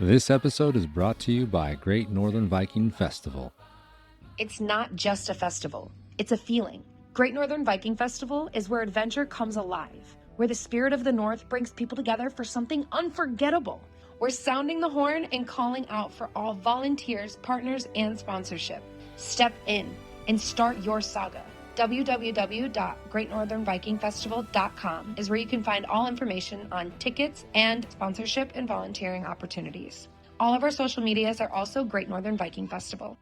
This episode is brought to you by Great Northern Viking Festival. It's not just a festival, it's a feeling. Great Northern Viking Festival is where adventure comes alive, where the spirit of the North brings people together for something unforgettable. We're sounding the horn and calling out for all volunteers, partners, and sponsorship. Step in and start your saga. www.greatnorthernvikingfestival.com is where you can find all information on tickets and sponsorship and volunteering opportunities. All of our social medias are also Great Northern Viking Festival.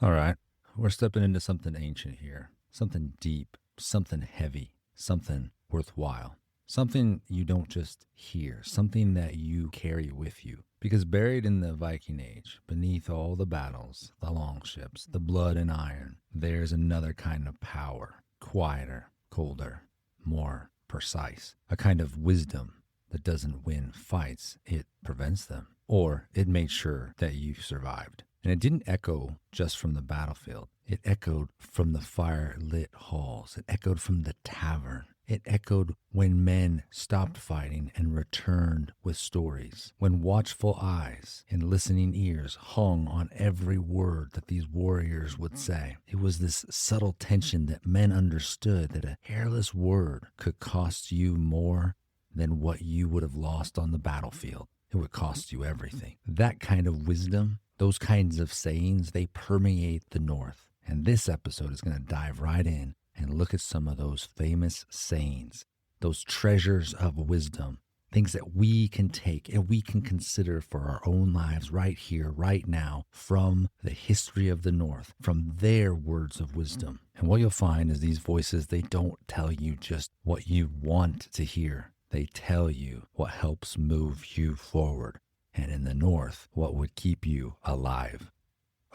All right, we're stepping into something ancient here, something deep, something heavy, something worthwhile, something you don't just hear, something that you carry with you. Because buried in the Viking Age, beneath all the battles, the longships, the blood and iron, there's another kind of power, quieter, colder, more precise, a kind of wisdom that doesn't win fights, it prevents them, or it made sure that you survived. And it didn't echo just from the battlefield. It echoed from the fire-lit halls. It echoed from the tavern. It echoed when men stopped fighting and returned with stories, when watchful eyes and listening ears hung on every word that these warriors would say. It was this subtle tension that men understood that a hairless word could cost you more than what you would have lost on the battlefield. It would cost you everything. That kind of wisdom, those kinds of sayings, they permeate the North. And this episode is going to dive right in and look at some of those famous sayings, those treasures of wisdom, things that we can take and we can consider for our own lives right here, right now, from the history of the North, from their words of wisdom. And what you'll find is these voices, they don't tell you just what you want to hear. They tell you what helps move you forward. And in the North, what would keep you alive.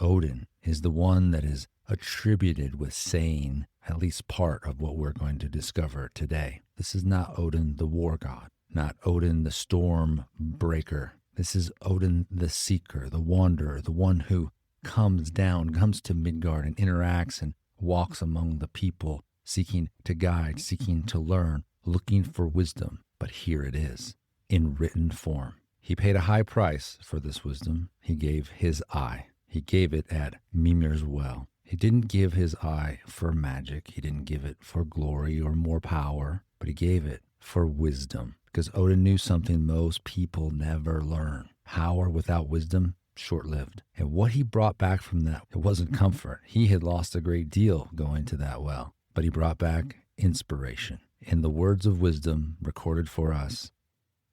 Odin is the one that is attributed with saying at least part of what we're going to discover today. This is not Odin the war god, not Odin the storm breaker. This is Odin the seeker, the wanderer, the one who comes to Midgard and interacts and walks among the people, seeking to guide, seeking to learn, looking for wisdom. But here it is, in written form. He paid a high price for this wisdom. He gave his eye. He gave it at Mimir's well. He didn't give his eye for magic. He didn't give it for glory or more power, but he gave it for wisdom. Because Odin knew something most people never learn. Power without wisdom, short-lived. And what he brought back from that, it wasn't comfort. He had lost a great deal going to that well, but he brought back inspiration. In the words of wisdom recorded for us.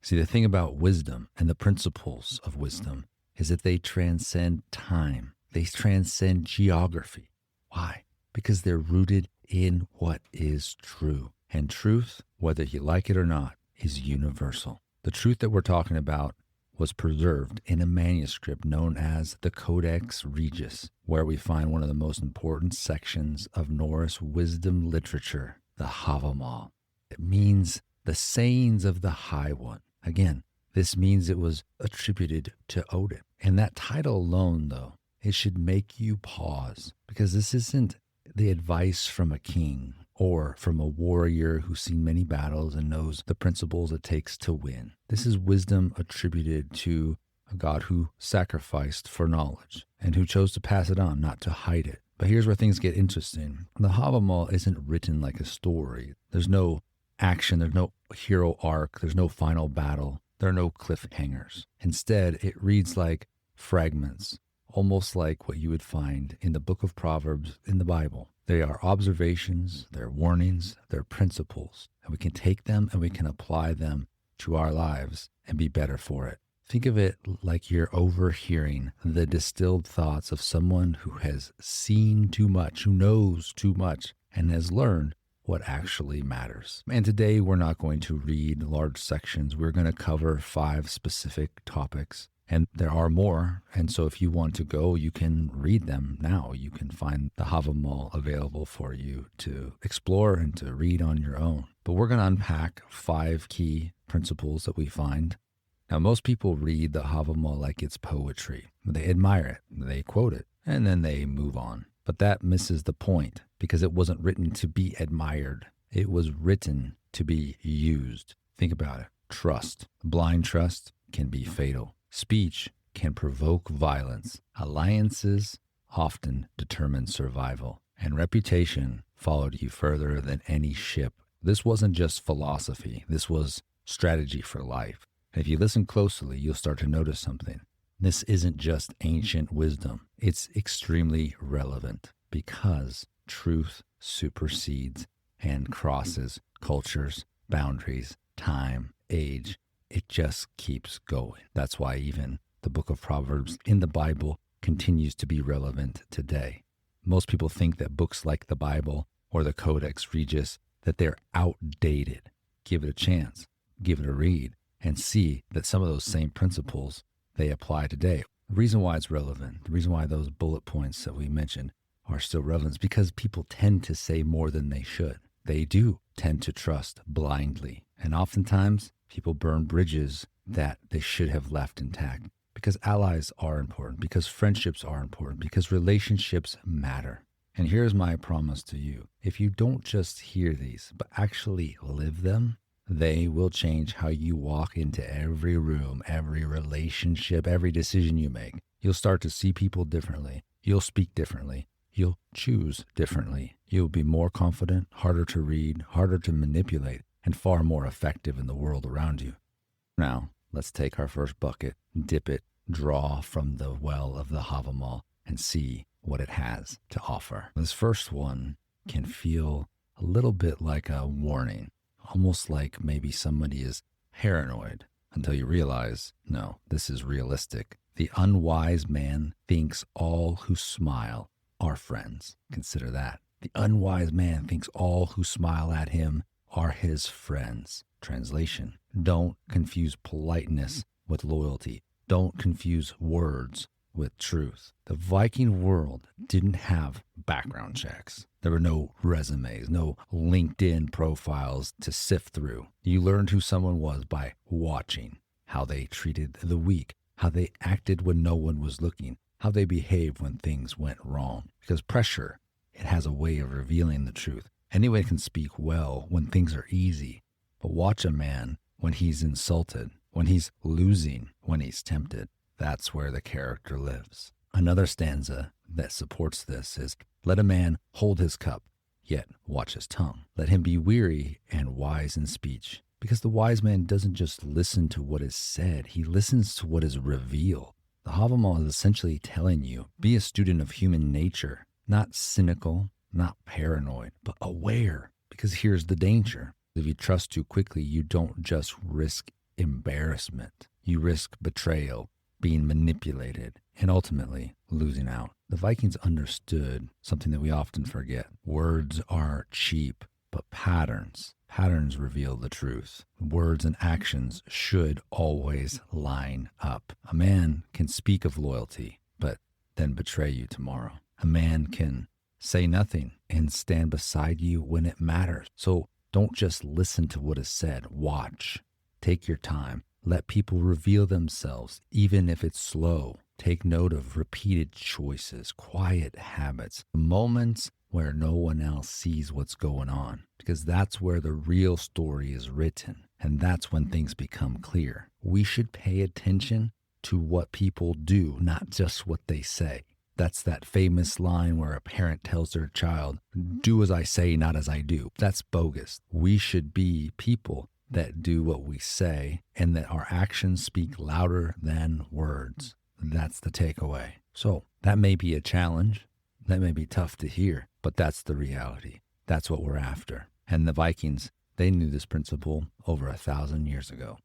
See, the thing about wisdom and the principles of wisdom is that they transcend time. They transcend geography. Why? Because they're rooted in what is true. And truth, whether you like it or not, is universal. The truth that we're talking about was preserved in a manuscript known as the Codex Regius, where we find one of the most important sections of Norse wisdom literature, the Hávamál. It means the sayings of the High One. Again, this means it was attributed to Odin. And that title alone, though, it should make you pause, because this isn't the advice from a king or from a warrior who's seen many battles and knows the principles it takes to win. This is wisdom attributed to a God who sacrificed for knowledge and who chose to pass it on, not to hide it. But here's where things get interesting. The Hávamál isn't written like a story. There's no action, there's no hero arc, there's no final battle, there are no cliffhangers. Instead, it reads like fragments, almost like what you would find in the book of Proverbs in the Bible. They are observations, they're warnings, they're principles, and we can take them and we can apply them to our lives and be better for it. Think of it like you're overhearing the distilled thoughts of someone who has seen too much, who knows too much, and has learned what actually matters. And today we're not going to read large sections. We're going to cover 5 specific topics. And there are more. And so if you want to go, you can read them now. You can find the Hávamál available for you to explore and to read on your own. But we're going to unpack 5 key principles that we find. Now, most people read the Hávamál like it's poetry. They admire it, they quote it, and then they move on. But that misses the point, because it wasn't written to be admired. It was written to be used. Think about it. Trust. Blind trust can be fatal. Speech can provoke violence. Alliances often determine survival, and reputation followed you further than any ship. This wasn't just philosophy. This was strategy for life. And if you listen closely, you'll start to notice something. This isn't just ancient wisdom. It's extremely relevant because truth supersedes and crosses cultures, boundaries, time, age. It just keeps going. That's why even the book of Proverbs in the Bible continues to be relevant today. Most people think that books like the Bible or the Codex Regius, that they're outdated. Give it a chance, give it a read, and see that some of those same principles they apply today. The reason why it's relevant, the reason why those bullet points that we mentioned are still relevant is because people tend to say more than they should. They do tend to trust blindly. And oftentimes, people burn bridges that they should have left intact because allies are important, because friendships are important, because relationships matter. And here's my promise to you. If you don't just hear these, but actually live them, they will change how you walk into every room, every relationship, every decision you make. You'll start to see people differently. You'll speak differently. You'll choose differently. You'll be more confident, harder to read, harder to manipulate, and far more effective in the world around you. Now, let's take our first bucket, dip it, draw from the well of the Hávamál, and see what it has to offer. This first one can feel a little bit like a warning, almost like maybe somebody is paranoid, until you realize, no, this is realistic. The unwise man thinks all who smile are friends. Consider that. The unwise man thinks all who smile at him are his friends. Translation: don't confuse politeness with loyalty. Don't confuse words with truth. The Viking world didn't have background checks. There were no resumes, no LinkedIn profiles to sift through. You learned who someone was by watching, how they treated the weak, how they acted when no one was looking, how they behaved when things went wrong. Because pressure, it has a way of revealing the truth. Anyone can speak well when things are easy, but watch a man when he's insulted, when he's losing, when he's tempted. That's where the character lives. Another stanza that supports this is, let a man hold his cup, yet watch his tongue. Let him be weary and wise in speech. Because the wise man doesn't just listen to what is said, he listens to what is revealed. The Hávamál is essentially telling you, be a student of human nature, not cynical, not paranoid, but aware. Because here's the danger. If you trust too quickly, you don't just risk embarrassment. You risk betrayal, being manipulated, and ultimately losing out. The Vikings understood something that we often forget. Words are cheap, but patterns reveal the truth. Words and actions should always line up. A man can speak of loyalty, but then betray you tomorrow. A man can say nothing and stand beside you when it matters. So don't just listen to what is said. Watch. Take your time. Let people reveal themselves, even if it's slow. Take note of repeated choices, quiet habits, moments where no one else sees what's going on, because that's where the real story is written, and that's when things become clear. We should pay attention to what people do, not just what they say. That's that famous line where a parent tells their child, do as I say, not as I do. That's bogus. We should be people that do what we say and that our actions speak louder than words. That's the takeaway. So that may be a challenge. That may be tough to hear, but that's the reality. That's what we're after. And the Vikings, they knew this principle over 1,000 years ago.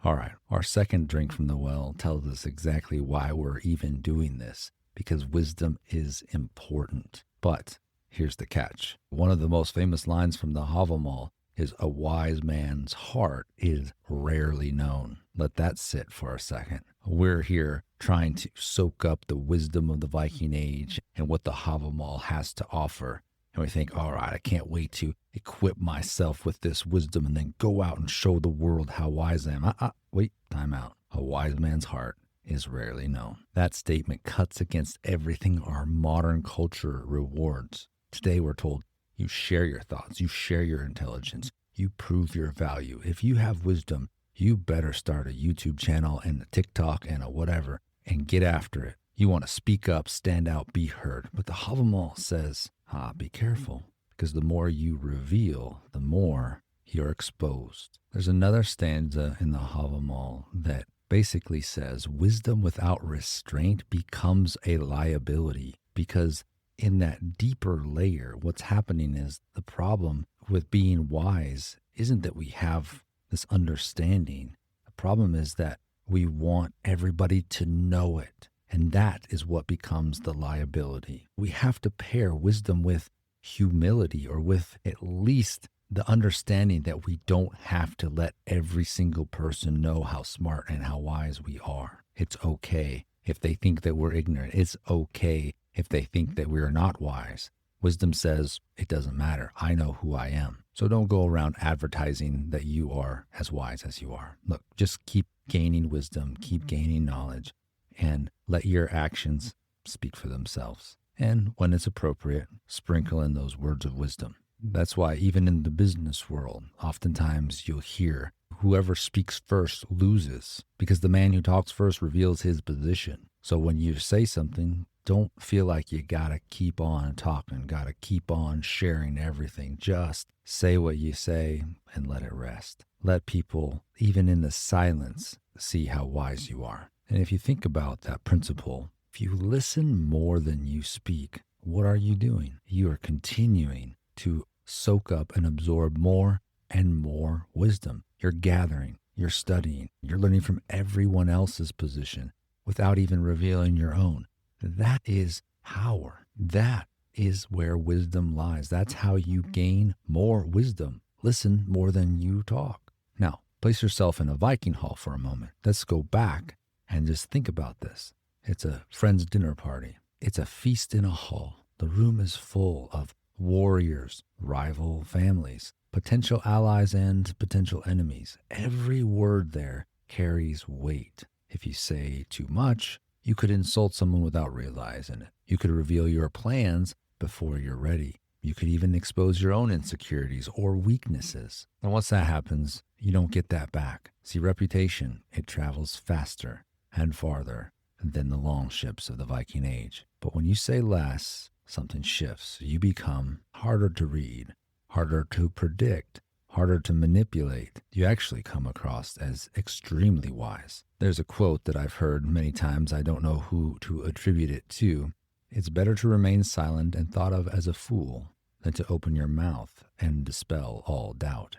All right, our second drink from the well tells us exactly why we're even doing this, because wisdom is important. But here's the catch. One of the most famous lines from the Hávamál is, a wise man's heart is rarely known. Let that sit for a second. We're here trying to soak up the wisdom of the Viking Age and what the Hávamál has to offer. And we think, all right, I can't wait to equip myself with this wisdom and then go out and show the world how wise I am. Wait, time out. A wise man's heart is rarely known. That statement cuts against everything our modern culture rewards. Today we're told, you share your thoughts, you share your intelligence, you prove your value. If you have wisdom, you better start a YouTube channel and a TikTok and a whatever and get after it. You want to speak up, stand out, be heard. But the Hávamál says, be careful, because the more you reveal, the more you're exposed. There's another stanza in the Hávamál that basically says wisdom without restraint becomes a liability, because in that deeper layer, what's happening is the problem with being wise isn't that we have this understanding. The problem is that we want everybody to know it. And that is what becomes the liability. We have to pair wisdom with humility, or with at least the understanding that we don't have to let every single person know how smart and how wise we are. It's okay if they think that we're ignorant. It's okay if they think that we are not wise. Wisdom says, it doesn't matter. I know who I am. So don't go around advertising that you are as wise as you are. Look, just keep gaining wisdom, keep gaining knowledge, and let your actions speak for themselves. And when it's appropriate, sprinkle in those words of wisdom. That's why even in the business world, oftentimes you'll hear whoever speaks first loses, because the man who talks first reveals his position. So when you say something, don't feel like you gotta keep on talking, gotta keep on sharing everything. Just say what you say and let it rest. Let people, even in the silence, see how wise you are. And if you think about that principle, if you listen more than you speak, what are you doing? You are continuing to soak up and absorb more and more wisdom. You're gathering, you're studying, you're learning from everyone else's position without even revealing your own. That is power. That is where wisdom lies. That's how you gain more wisdom. Listen more than you talk. Now, place yourself in a Viking hall for a moment. Let's go back and just think about this. It's a friend's dinner party. It's a feast in a hall. The room is full of warriors, rival families, potential allies and potential enemies. Every word there carries weight. If you say too much, you could insult someone without realizing it. You could reveal your plans before you're ready. You could even expose your own insecurities or weaknesses. And once that happens, you don't get that back. See, reputation, it travels faster and farther than the long ships of the Viking Age. But when you say less, something shifts. You become harder to read, harder to predict, harder to manipulate. You actually come across as extremely wise. There's a quote that I've heard many times. I don't know who to attribute it to. It's better to remain silent and thought of as a fool than to open your mouth and dispel all doubt.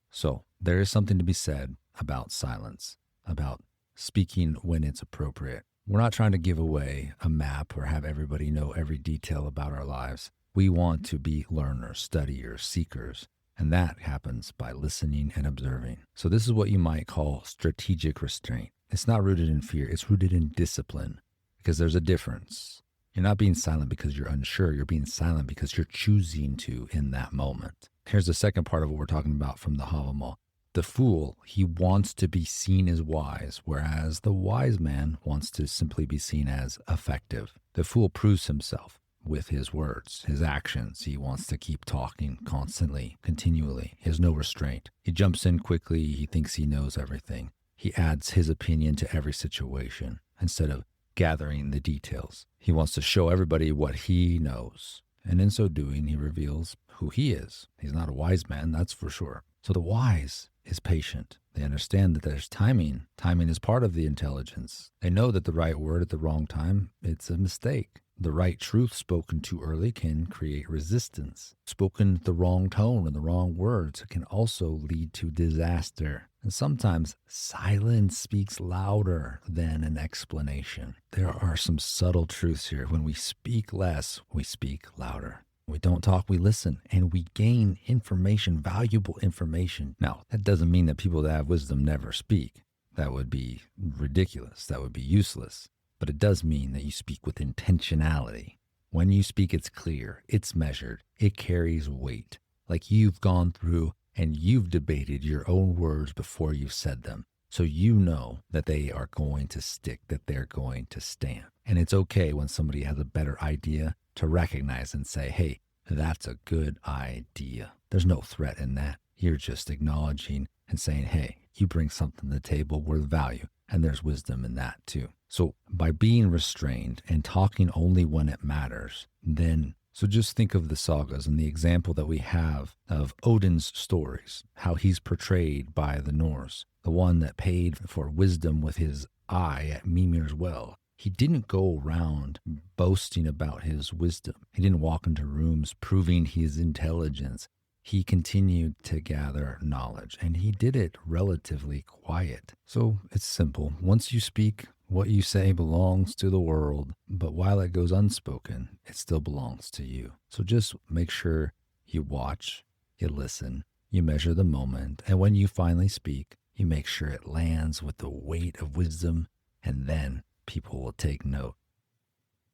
So there is something to be said about silence, about speaking when it's appropriate. We're not trying to give away a map or have everybody know every detail about our lives. We want to be learners, studiers, seekers, and that happens by listening and observing. So this is what you might call strategic restraint. It's not rooted in fear. It's rooted in discipline, because there's a difference. You're not being silent because you're unsure. You're being silent because you're choosing to in that moment. Here's the second part of what we're talking about from the Hávamál. The fool, he wants to be seen as wise, whereas the wise man wants to simply be seen as effective. The fool proves himself with his words, his actions. He wants to keep talking constantly, continually. He has no restraint. He jumps in quickly. He thinks he knows everything. He adds his opinion to every situation instead of gathering the details. He wants to show everybody what he knows. And in so doing, he reveals who he is. He's not a wise man, that's for sure. So the wise is patient. They understand that there's timing. Timing is part of the intelligence. They know that the right word at the wrong time, it's a mistake. The right truth spoken too early can create resistance. Spoken the wrong tone and the wrong words can also lead to disaster. And sometimes silence speaks louder than an explanation. There are some subtle truths here. When we speak less, we speak louder. We don't talk, we listen, and we gain information, valuable information. Now, that doesn't mean that people that have wisdom never speak. That would be ridiculous. That would be useless. But it does mean that you speak with intentionality. When you speak, it's clear, it's measured, it carries weight. Like you've gone through and you've debated your own words before you've said them. So you know that they are going to stick, that they're going to stand. And it's okay when somebody has a better idea to recognize and say, hey, that's a good idea. There's no threat in that. You're just acknowledging and saying, hey, you bring something to the table worth value. And there's wisdom in that too. So by being restrained and talking only when it matters, then so just think of the sagas and the example that we have of Odin's stories, how he's portrayed by the Norse, the one that paid for wisdom with his eye at Mimir's well. He didn't go around boasting about his wisdom. He didn't walk into rooms proving his intelligence. He continued to gather knowledge, and he did it relatively quiet. So it's simple. Once you speak, what you say belongs to the world, but while it goes unspoken, it still belongs to you. So just make sure you watch, you listen, you measure the moment, and when you finally speak, you make sure it lands with the weight of wisdom, and then people will take note.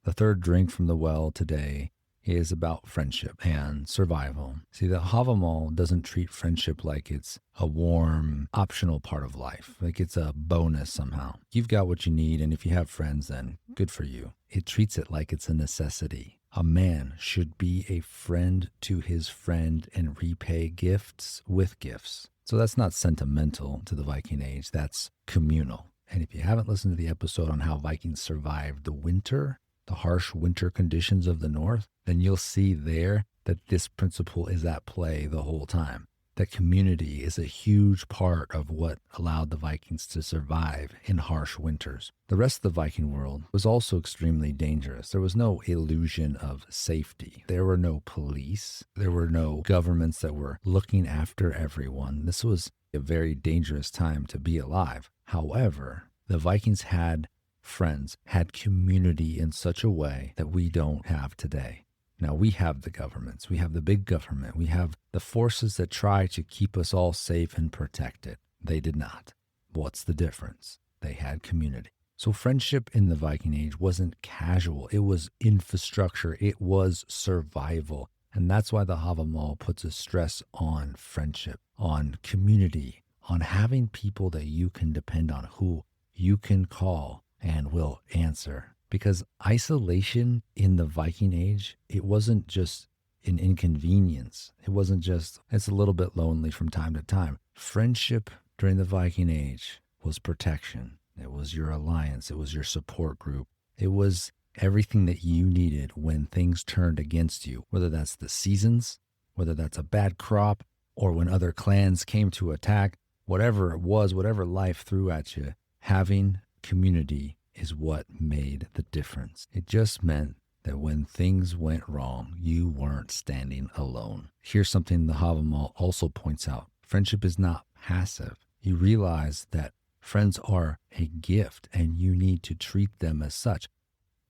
The third drink from the well today is about friendship and survival. See, the Hávamál doesn't treat friendship like it's a warm, optional part of life, like it's a bonus somehow. You've got what you need, and if you have friends, then good for you. It treats it like it's a necessity. A man should be a friend to his friend and repay gifts with gifts. So that's not sentimental to the Viking Age, that's communal. And if you haven't listened to the episode on how Vikings survived the winter, the harsh winter conditions of the North, then you'll see there that this principle is at play the whole time. That community is a huge part of what allowed the Vikings to survive in harsh winters. The rest of the Viking world was also extremely dangerous. There was no illusion of safety. There were no police. There were no governments that were looking after everyone. This was a very dangerous time to be alive. However, the Vikings had friends, had community in such a way that we don't have today. Now, we have the governments, we have the big government, we have the forces that try to keep us all safe and protected. They did not. What's the difference? They had community. So friendship in the Viking Age wasn't casual. It was infrastructure. It was survival. And that's why the Hávamál puts a stress on friendship, on community, on having people that you can depend on, who you can call and will answer. Because isolation in the Viking Age, it wasn't just an inconvenience. It wasn't just, it's a little bit lonely from time to time. Friendship during the Viking Age was protection. It was your alliance. It was your support group. It was everything that you needed when things turned against you, whether that's the seasons, whether that's a bad crop, or when other clans came to attack, whatever it was, whatever life threw at you, having community is what made the difference. It just meant that when things went wrong, you weren't standing alone. Here's something the Hávamál also points out. Friendship is not passive. You realize that friends are a gift and you need to treat them as such.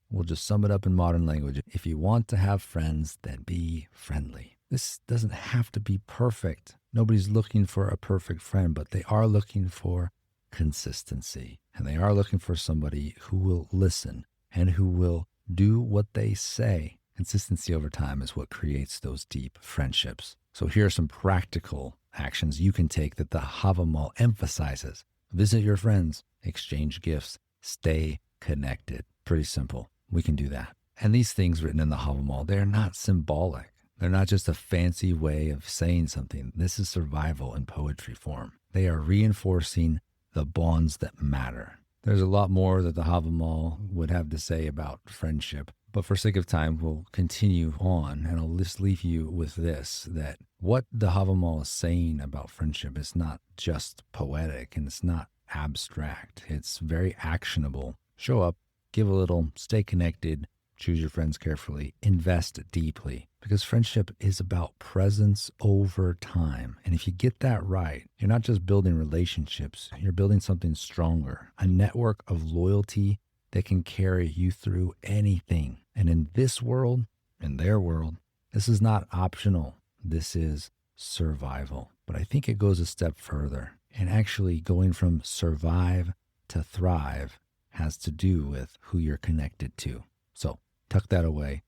We'll just sum it up in modern language. If you want to have friends, then be friendly. This doesn't have to be perfect. Nobody's looking for a perfect friend, but they are looking for consistency. And they are looking for somebody who will listen and who will do what they say. Consistency over time is what creates those deep friendships. So here are some practical actions you can take that the Hávamál emphasizes. Visit your friends, exchange gifts, stay connected. Pretty simple. We can do that. And these things written in the Hávamál, they're not symbolic. They're not just a fancy way of saying something. This is survival in poetry form. They are reinforcing the bonds that matter. There's a lot more that the Hávamál would have to say about friendship, but for sake of time, we'll continue on, and I'll just leave you with this, that what the Hávamál is saying about friendship is not just poetic, and it's not abstract. It's very actionable. Show up, give a little, stay connected, choose your friends carefully, invest deeply, because friendship is about presence over time. And if you get that right, you're not just building relationships, you're building something stronger, a network of loyalty that can carry you through anything. And in this world, in their world, this is not optional. This is survival. But I think it goes a step further. And actually going from survive to thrive has to do with who you're connected to. So tuck that away.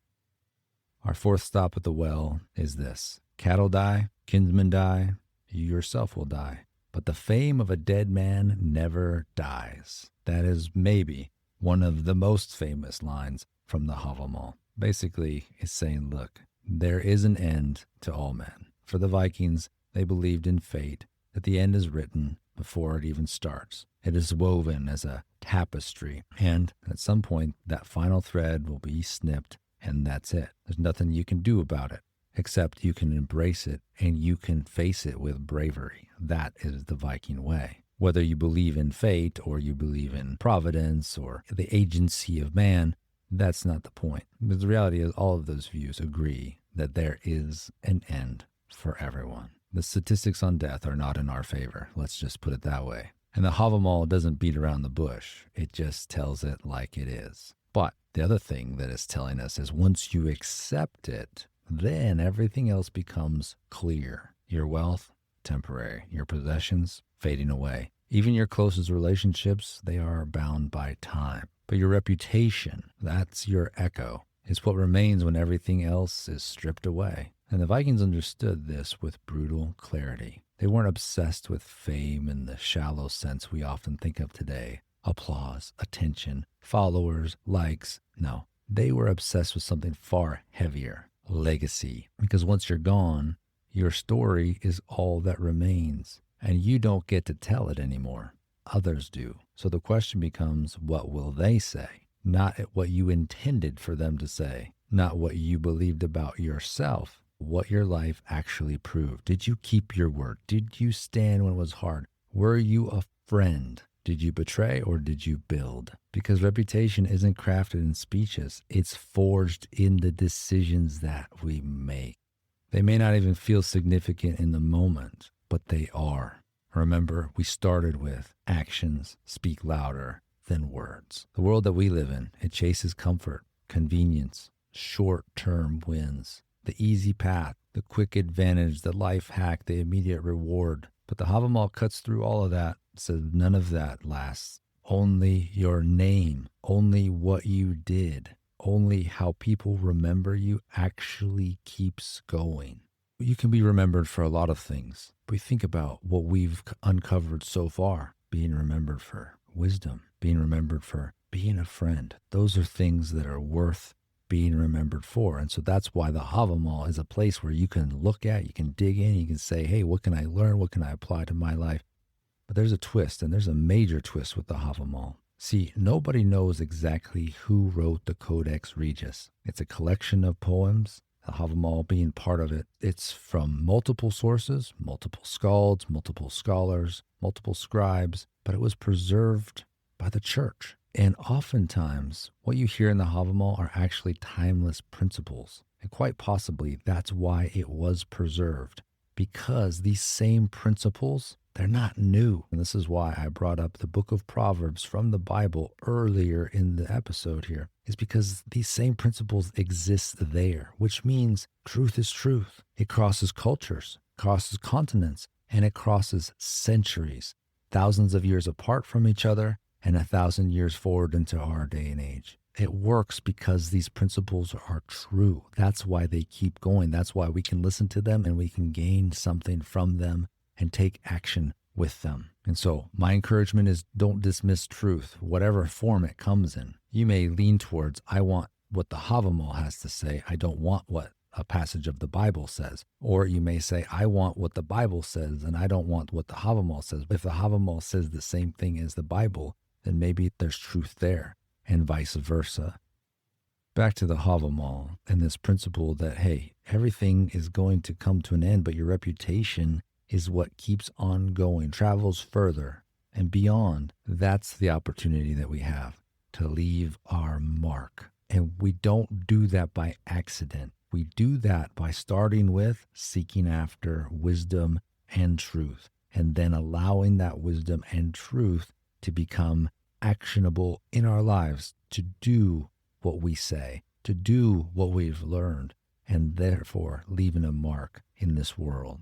Our fourth stop at the well is this. Cattle die, kinsmen die, you yourself will die. But the fame of a dead man never dies. That is maybe one of the most famous lines from the Hávamál. Basically, it's saying, look, there is an end to all men. For the Vikings, they believed in fate, that the end is written, before it even starts. It is woven as a tapestry, and at some point, that final thread will be snipped, and that's it. There's nothing you can do about it, except you can embrace it and you can face it with bravery. That is the Viking way. Whether you believe in fate or you believe in providence or the agency of man, that's not the point. Because the reality is all of those views agree that there is an end for everyone. The statistics on death are not in our favor. Let's just put it that way. And the Hávamál doesn't beat around the bush. It just tells it like it is. But the other thing that it's telling us is once you accept it, then everything else becomes clear. Your wealth, temporary. Your possessions, fading away. Even your closest relationships, they are bound by time. But your reputation, that's your echo. It's what remains when everything else is stripped away. And the Vikings understood this with brutal clarity. They weren't obsessed with fame in the shallow sense we often think of today. Applause, attention, followers, likes. No, they were obsessed with something far heavier. Legacy. Because once you're gone, your story is all that remains. And you don't get to tell it anymore. Others do. So the question becomes, what will they say? Not what you intended for them to say. Not what you believed about yourself. What your life actually proved. Did you keep your word? Did you stand when it was hard? Were you a friend? Did you betray or did you build? Because reputation isn't crafted in speeches. It's forged in the decisions that we make. They may not even feel significant in the moment, but they are. Remember, we started with actions speak louder than words. The world that we live in, it chases comfort, convenience, short-term wins, the easy path, the quick advantage, the life hack, the immediate reward. But the Hávamál cuts through all of that, says none of that lasts. Only your name, only what you did, only how people remember you actually keeps going. You can be remembered for a lot of things. But think about what we've uncovered so far. Being remembered for wisdom, being remembered for being a friend. Those are things that are worth being remembered for. And so that's why the Hávamál is a place where you can look at, you can dig in, you can say, hey, what can I learn? What can I apply to my life? But there's a twist, and there's a major twist with the Hávamál. See, nobody knows exactly who wrote the Codex Regius. It's a collection of poems, the Hávamál being part of it. It's from multiple sources, multiple skalds, multiple scholars, multiple scribes, but it was preserved by the church. And oftentimes, what you hear in the Hávamál are actually timeless principles. And quite possibly, that's why it was preserved. Because these same principles, they're not new. And this is why I brought up the book of Proverbs from the Bible earlier in the episode here, is because these same principles exist there, which means truth is truth. It crosses cultures, crosses continents, and it crosses centuries, thousands of years apart from each other, and 1,000 years forward into our day and age. It works because these principles are true. That's why they keep going. That's why we can listen to them and we can gain something from them and take action with them. And so my encouragement is don't dismiss truth, whatever form it comes in. You may lean towards, I want what the Hávamál has to say. I don't want what a passage of the Bible says. Or you may say, I want what the Bible says and I don't want what the Hávamál says. If the Hávamál says the same thing as the Bible, then maybe there's truth there, and vice versa. Back to the Hávamál and this principle that, hey, everything is going to come to an end, but your reputation is what keeps on going, travels further and beyond. That's the opportunity that we have to leave our mark. And we don't do that by accident. We do that by starting with seeking after wisdom and truth, and then allowing that wisdom and truth to become actionable in our lives, to do what we say, to do what we've learned, and therefore leaving a mark in this world.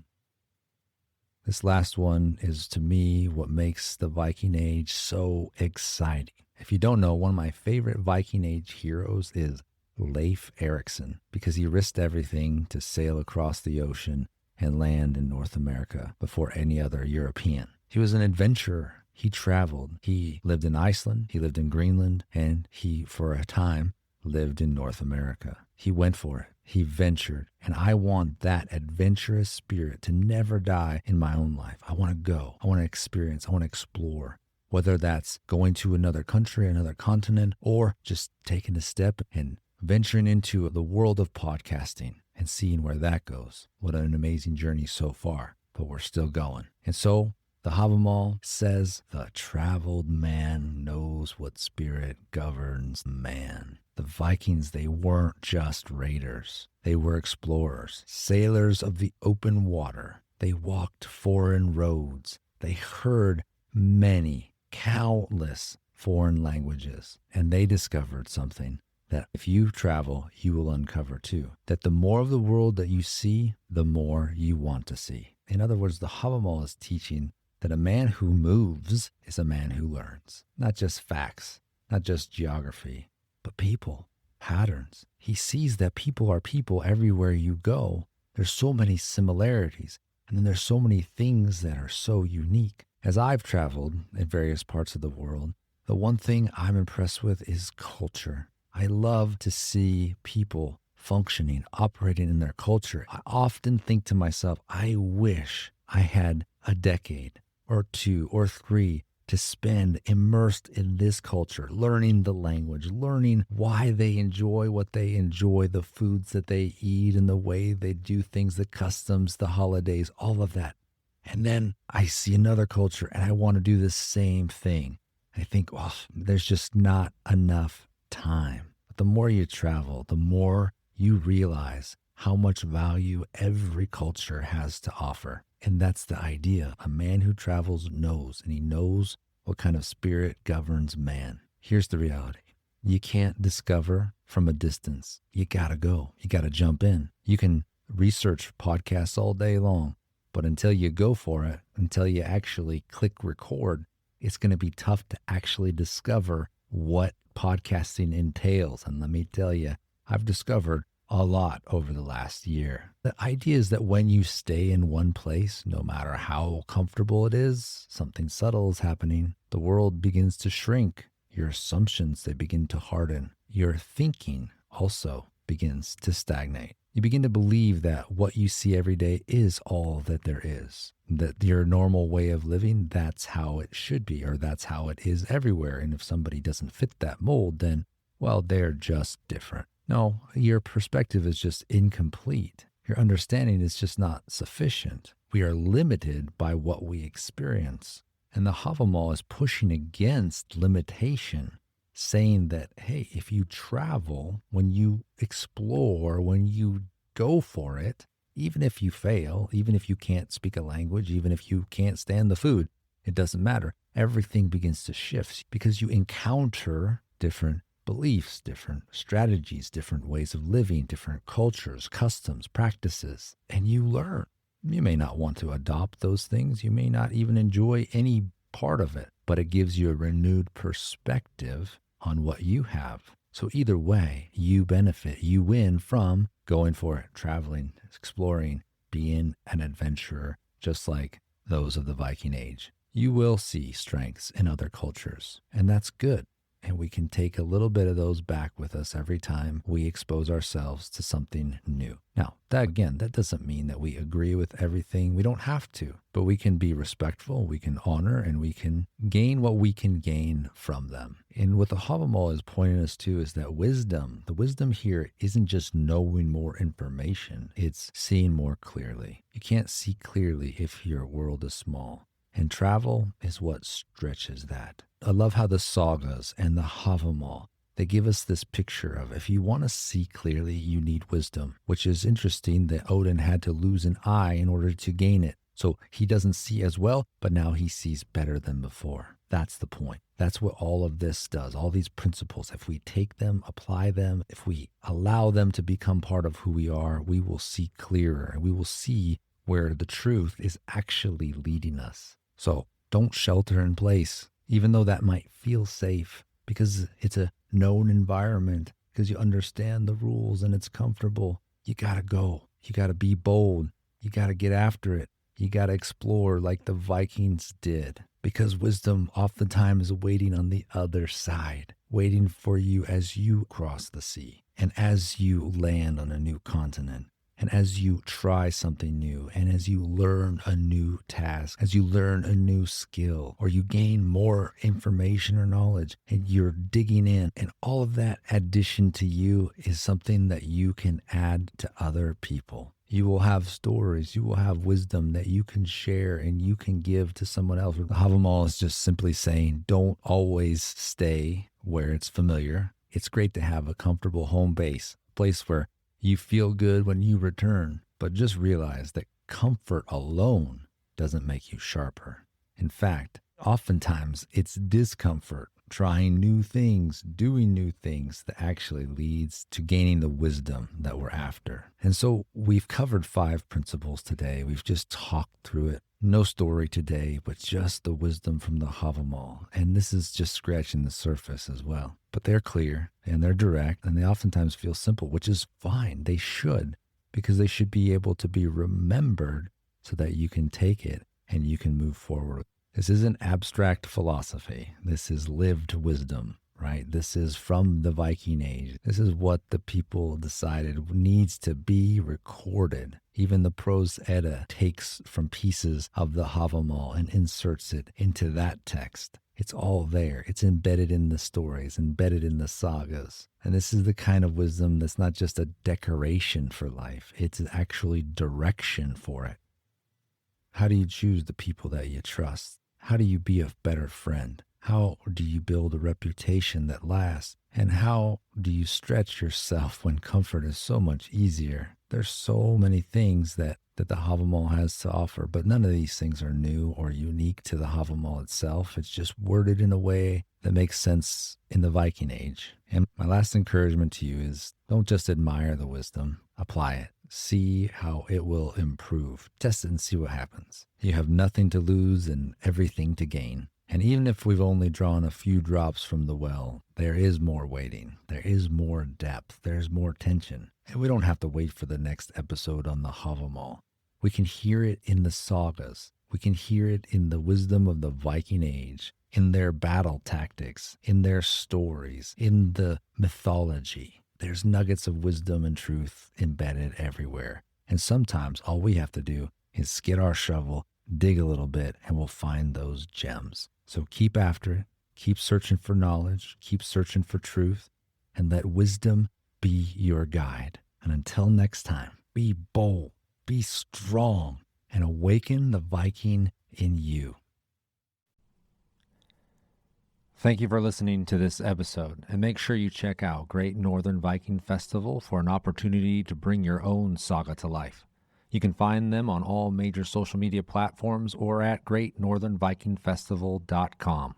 This last one is, to me, what makes the Viking Age so exciting. If you don't know, one of my favorite Viking Age heroes is Leif Erikson, because he risked everything to sail across the ocean and land in North America before any other European. He was an adventurer. He traveled. He lived in Iceland. He lived in Greenland. And he, for a time, lived in North America. He went for it. He ventured. And I want that adventurous spirit to never die in my own life. I want to go. I want to experience. I want to explore. Whether that's going to another country, another continent, or just taking a step and venturing into the world of podcasting and seeing where that goes. What an amazing journey so far, but we're still going. And so the Hávamál says, the traveled man knows what spirit governs man. The Vikings, they weren't just raiders. They were explorers, sailors of the open water. They walked foreign roads. They heard many, countless foreign languages, and they discovered something that if you travel, you will uncover too. That the more of the world that you see, the more you want to see. In other words, the Hávamál is teaching that a man who moves is a man who learns. Not just facts, not just geography, but people, patterns. He sees that people are people everywhere you go. There's so many similarities, and then there's so many things that are so unique. As I've traveled in various parts of the world, the one thing I'm impressed with is culture. I love to see people functioning, operating in their culture. I often think to myself, I wish I had a decade or 2 or 3 to spend immersed in this culture, learning the language, learning why they enjoy what they enjoy, the foods that they eat and the way they do things, the customs, the holidays, all of that. And then I see another culture and I want to do the same thing. I think, well, there's just not enough time. But the more you travel, the more you realize how much value every culture has to offer. And that's the idea. A man who travels knows, and he knows what kind of spirit governs man. Here's the reality. You can't discover from a distance. You gotta go. You gotta jump in. You can research podcasts all day long, but until you go for it, until you actually click record, it's going to be tough to actually discover what podcasting entails. And let me tell you, I've discovered a lot over the last year. The idea is that when you stay in one place, no matter how comfortable it is, something subtle is happening. The world begins to shrink. Your assumptions, they begin to harden. Your thinking also begins to stagnate. You begin to believe that what you see every day is all that there is. That your normal way of living, that's how it should be, or that's how it is everywhere. And if somebody doesn't fit that mold, then, well, they're just different. No, your perspective is just incomplete. Your understanding is just not sufficient. We are limited by what we experience. And the Hávamál is pushing against limitation, saying that, hey, if you travel, when you explore, when you go for it, even if you fail, even if you can't speak a language, even if you can't stand the food, it doesn't matter. Everything begins to shift because you encounter different beliefs, different strategies, different ways of living, different cultures, customs, practices, and you learn. You may not want to adopt those things. You may not even enjoy any part of it, but it gives you a renewed perspective on what you have. So either way, you benefit, you win from going for it, traveling, exploring, being an adventurer, just like those of the Viking Age. You will see strengths in other cultures, and that's good. And we can take a little bit of those back with us every time we expose ourselves to something new. Now, that doesn't mean that we agree with everything. We don't have to, but we can be respectful, we can honor, and we can gain what we can gain from them. And what the Hávamál is pointing us to is that the wisdom here isn't just knowing more information, it's seeing more clearly. You can't see clearly if your world is small. And travel is what stretches that. I love how the sagas and the Hávamál, they give us this picture of if you want to see clearly, you need wisdom, which is interesting that Odin had to lose an eye in order to gain it. So he doesn't see as well, but now he sees better than before. That's the point. That's what all of this does. All these principles, if we take them, apply them, if we allow them to become part of who we are, we will see clearer and we will see where the truth is actually leading us. So don't shelter in place, even though that might feel safe because it's a known environment, because you understand the rules and it's comfortable. You got to go. You got to be bold. You got to get after it. You got to explore like the Vikings did, because wisdom oftentimes is waiting on the other side. waiting for you as you cross the sea and as you land on a new continent. And as you try something new, and as you learn a new task, as you learn a new skill, or you gain more information or knowledge, and you're digging in, and all of that addition to you is something that you can add to other people. You will have stories, you will have wisdom that you can share and you can give to someone else. Hávamál is just simply saying, don't always stay where it's familiar. It's great to have a comfortable home base, a place where you feel good when you return, but just realize that comfort alone doesn't make you sharper. In fact, oftentimes it's discomfort, trying new things, doing new things that actually leads to gaining the wisdom that we're after. And so we've covered 5 principles today. We've just talked through it. No story today, but just the wisdom from the Hávamál. And this is just scratching the surface as well. But they're clear and they're direct and they oftentimes feel simple, which is fine. They should, because they should be able to be remembered so that you can take it and you can move forward. This isn't abstract philosophy. This is lived wisdom, right? This is from the Viking Age. This is what the people decided needs to be recorded. Even the Poetic Edda takes from pieces of the Hávamál and inserts it into that text. It's all there. It's embedded in the stories, embedded in the sagas. And this is the kind of wisdom that's not just a decoration for life. It's actually direction for it. How do you choose the people that you trust? How do you be a better friend? How do you build a reputation that lasts? And how do you stretch yourself when comfort is so much easier? There's so many things that the Hávamál has to offer, but none of these things are new or unique to the Hávamál itself. It's just worded in a way that makes sense in the Viking Age. And my last encouragement to you is don't just admire the wisdom, apply it. See how it will improve. Test it and see what happens. You have nothing to lose and everything to gain. And even if we've only drawn a few drops from the well, there is more waiting. There is more depth. There's more tension. And we don't have to wait for the next episode on the Hávamál. We can hear it in the sagas. We can hear it in the wisdom of the Viking Age, in their battle tactics, in their stories, in the mythology. There's nuggets of wisdom and truth embedded everywhere. And sometimes all we have to do is get our shovel, dig a little bit, and we'll find those gems. So keep after it. Keep searching for knowledge. Keep searching for truth. And let wisdom be your guide. And until next time, be bold, be strong, and awaken the Viking in you. Thank you for listening to this episode, and make sure you check out Great Northern Viking Festival for an opportunity to bring your own saga to life. You can find them on all major social media platforms or at greatnorthernvikingfestival.com.